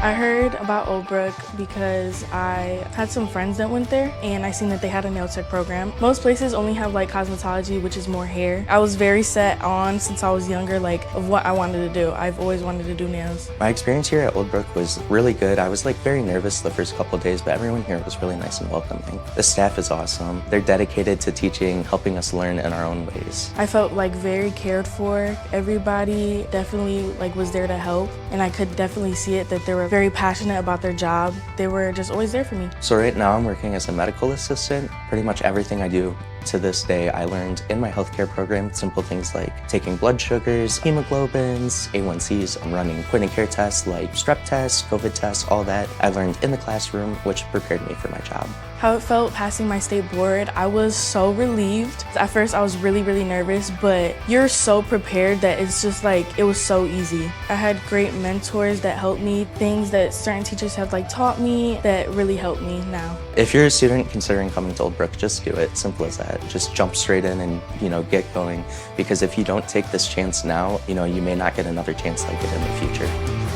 I heard about Old Brook because I had some friends that went there and I seen that they had a nail tech program. Most places only have like cosmetology, which is more hair. I was very set on, since I was younger, like of what I wanted to do. I've always wanted to do nails. My experience here at Old Brook was really good. I was like very nervous the first couple of days, but everyone here was really nice and welcoming. The staff is awesome. They're dedicated to teaching, helping us learn in our own ways. I felt like very cared for. Everybody definitely like was there to help, and I could definitely see it that they were very passionate about their job. They were just always there for me. So right now I'm working as a medical assistant. Pretty much everything I do to this day I learned in my healthcare program. Simple things like taking blood sugars, hemoglobins, A1Cs. I'm running point of care tests like strep tests, COVID tests, all that I learned in the classroom, which prepared me for my job. How it felt passing my state board, I was so relieved. At first I was really nervous, but you're so prepared that it's just like, it was so easy. I had great mentors that helped me, things that certain teachers have like taught me that really helped me now. If you're a student considering coming to Old Brook, just do it. Simple as that. Just jump straight in and, get going. Because if you don't take this chance now, you may not get another chance like it in the future.